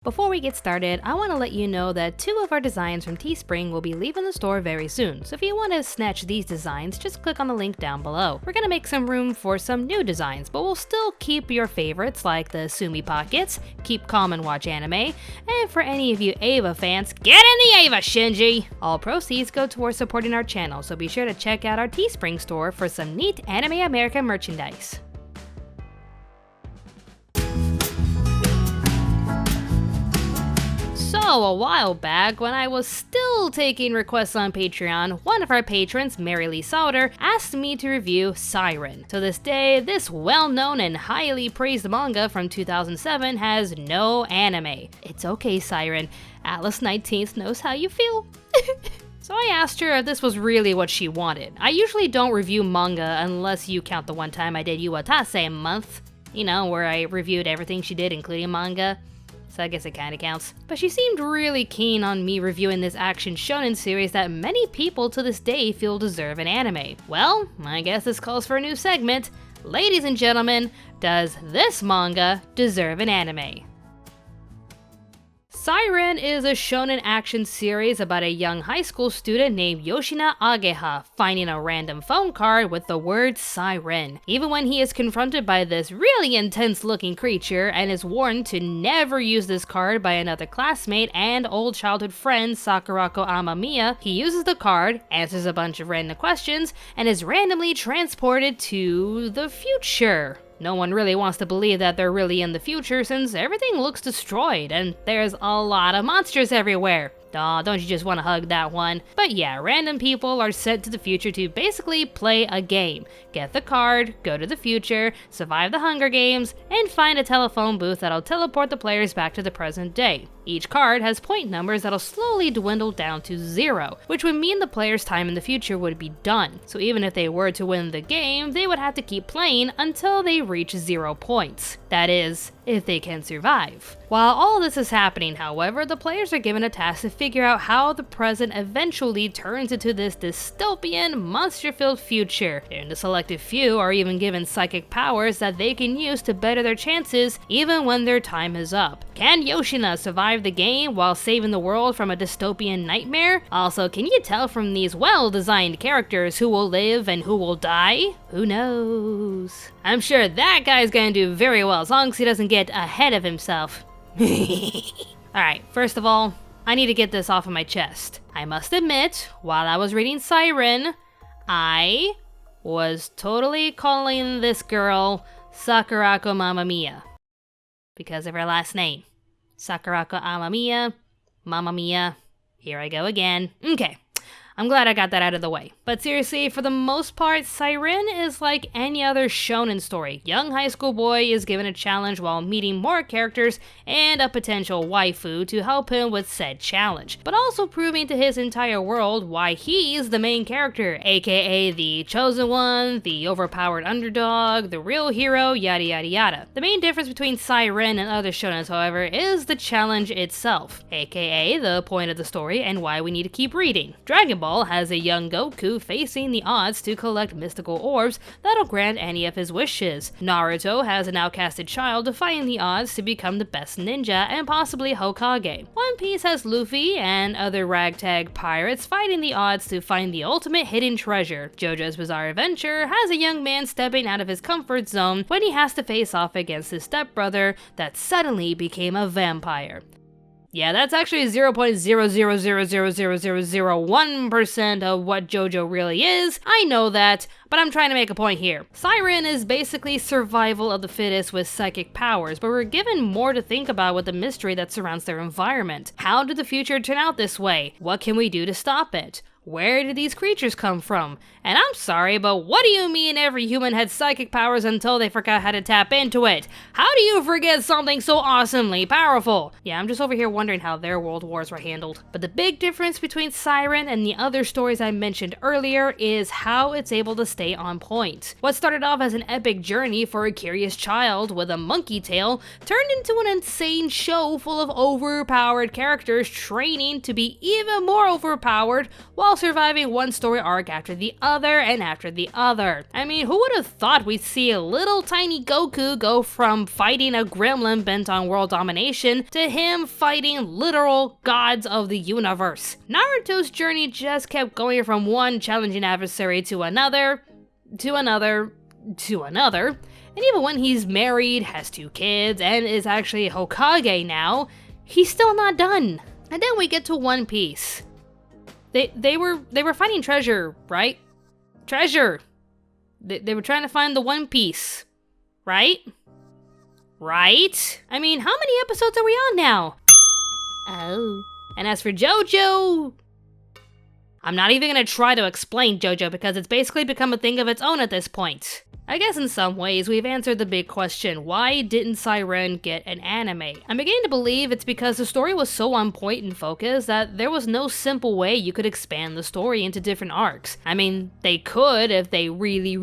Before we get started, I want to let you know that 2 of our designs from Teespring will be leaving the store very soon, so if you want to snatch these designs, just click on the link down below. We're going to make some room for some new designs, but we'll still keep your favorites like the Sumi Pockets, Keep Calm and Watch Anime, and for any of you Ava fans, get in the Ava, Shinji! All proceeds go towards supporting our channel, so be sure to check out our Teespring store for some neat Anime America merchandise. So, a while back, when I was still taking requests on Patreon, one of our patrons, Mary Lee Sauter, asked me to review Psyren. To this day, this well-known and highly praised manga from 2007 has no anime. It's okay, Psyren. Atlas 19th knows how you feel. So I asked her if this was really what she wanted. I usually don't review manga unless you count the one time I did Yuwatase month. You know, where I reviewed everything she did, including manga. So I guess it kinda counts. But she seemed really keen on me reviewing this action shonen series that many people to this day feel deserve an anime. Well, I guess this calls for a new segment. Ladies and gentlemen, does this manga deserve an anime? Psyren is a shonen action series about a young high school student named Yoshina Ageha finding a random phone card with the word Psyren. Even when he is confronted by this really intense looking creature and is warned to never use this card by another classmate and old childhood friend Sakurako Amamiya, he uses the card, answers a bunch of random questions, and is randomly transported to the future. No one really wants to believe that they're really in the future since everything looks destroyed and there's a lot of monsters everywhere. Aw, don't you just want to hug that one? But yeah, random people are sent to the future to basically play a game. Get the card, go to the future, survive the Hunger Games, and find a telephone booth that'll teleport the players back to the present day. Each card has point numbers that'll slowly dwindle down to 0, which would mean the player's time in the future would be done. So even if they were to win the game, they would have to keep playing until they reach 0 points. That is, if they can survive. While all this is happening, however, the players are given a task to figure out how the present eventually turns into this dystopian, monster-filled future, and the selected few are even given psychic powers that they can use to better their chances even when their time is up. Can Yoshina survive the game while saving the world from a dystopian nightmare? Also, can you tell from these well-designed characters who will live and who will die? Who knows? I'm sure that guy's gonna do very well as long as he doesn't get ahead of himself. Alright, first of all, I need to get this off of my chest. I must admit, while I was reading Psyren, I was totally calling this girl Sakurako Amamiya because of her last name. Sakurako Amamiya, Mamma Mia, here I go again. Okay, I'm glad I got that out of the way. But seriously, for the most part, Psyren is like any other shonen story. Young high school boy is given a challenge while meeting more characters and a potential waifu to help him with said challenge, but also proving to his entire world why he's the main character, aka the chosen one, the overpowered underdog, the real hero, yada yada yada. The main difference between Psyren and other shonens, however, is the challenge itself, aka the point of the story and why we need to keep reading. Dragon Ball has a young Goku facing the odds to collect mystical orbs that'll grant any of his wishes. Naruto has an outcasted child defying the odds to become the best ninja and possibly Hokage. One Piece has Luffy and other ragtag pirates fighting the odds to find the ultimate hidden treasure. JoJo's Bizarre Adventure has a young man stepping out of his comfort zone when he has to face off against his stepbrother that suddenly became a vampire. Yeah, that's actually 0.0000001% of what JoJo really is. I know that, but I'm trying to make a point here. Psyren is basically survival of the fittest with psychic powers, but we're given more to think about with the mystery that surrounds their environment. How did the future turn out this way? What can we do to stop it? Where did these creatures come from? And I'm sorry, but what do you mean every human had psychic powers until they forgot how to tap into it? How do you forget something so awesomely powerful? Yeah, I'm just over here wondering how their world wars were handled. But the big difference between Psyren and the other stories I mentioned earlier is how it's able to stay on point. What started off as an epic journey for a curious child with a monkey tail turned into an insane show full of overpowered characters training to be even more overpowered while surviving one story arc after the other and after the other. I mean, who would have thought we'd see a little tiny Goku go from fighting a gremlin bent on world domination to him fighting literal gods of the universe? Naruto's journey just kept going from one challenging adversary to another, to another, to another, and even when he's married, has 2 kids, and is actually a Hokage now, he's still not done. And then we get to One Piece. They were finding treasure, right? Treasure! They were trying to find the One Piece, right? Right? I mean, how many episodes are we on now? Oh. And as for JoJo, I'm not even gonna try to explain JoJo because it's basically become a thing of its own at this point. I guess in some ways we've answered the big question, why didn't Psyren get an anime? I'm beginning to believe it's because the story was so on point and focused that there was no simple way you could expand the story into different arcs. I mean, they could if they really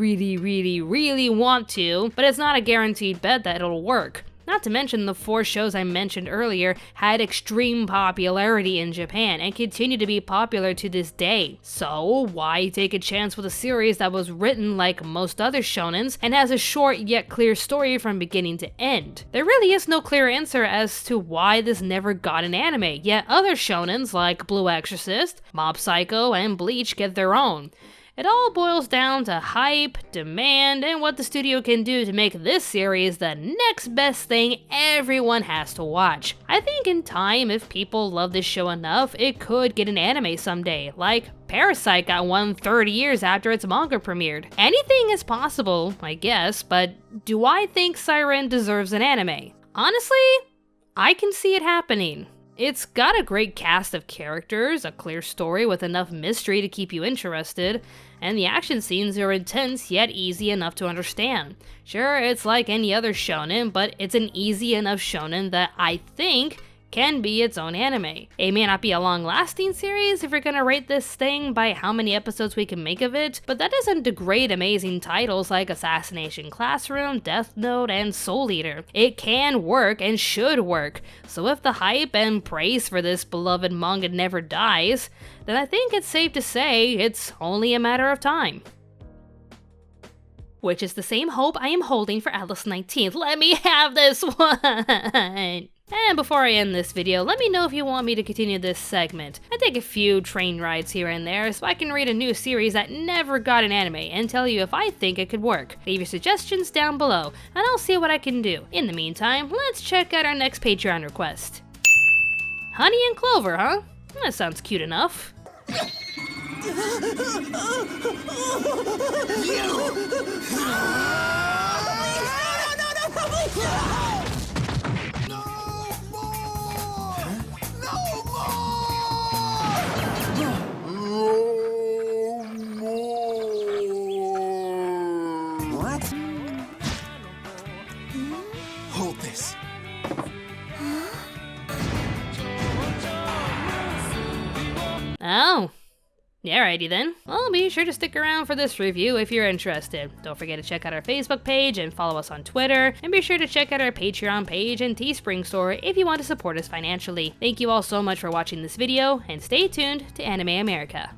want to, but it's not a guaranteed bet that it'll work. Not to mention the 4 shows I mentioned earlier had extreme popularity in Japan and continue to be popular to this day. So why take a chance with a series that was written like most other shonens and has a short yet clear story from beginning to end? There really is no clear answer as to why this never got an anime, yet other shonens like Blue Exorcist, Mob Psycho, and Bleach get their own. It all boils down to hype, demand, and what the studio can do to make this series the next best thing everyone has to watch. I think in time, if people love this show enough, it could get an anime someday, like Parasite got one 30 years after its manga premiered. Anything is possible, I guess, but do I think Psyren deserves an anime? Honestly, I can see it happening. It's got a great cast of characters, a clear story with enough mystery to keep you interested, and the action scenes are intense yet easy enough to understand. Sure, it's like any other shonen, but it's an easy enough shonen that I think can be its own anime. It may not be a long-lasting series if you're gonna rate this thing by how many episodes we can make of it, but that doesn't degrade amazing titles like Assassination Classroom, Death Note, and Soul Eater. It can work and should work, so if the hype and praise for this beloved manga never dies, then I think it's safe to say it's only a matter of time. Which is the same hope I am holding for Alice 19th. Let me have this one! And before I end this video, let me know if you want me to continue this segment. I take a few train rides here and there so I can read a new series that never got an anime and tell you if I think it could work. Leave your suggestions down below and I'll see what I can do. In the meantime, let's check out our next Patreon request. Honey and Clover, huh? That sounds cute enough. Hold this. Oh. Alrighty then. Well, be sure to stick around for this review if you're interested. Don't forget to check out our Facebook page and follow us on Twitter, and be sure to check out our Patreon page and Teespring store if you want to support us financially. Thank you all so much for watching this video, and stay tuned to Anime America.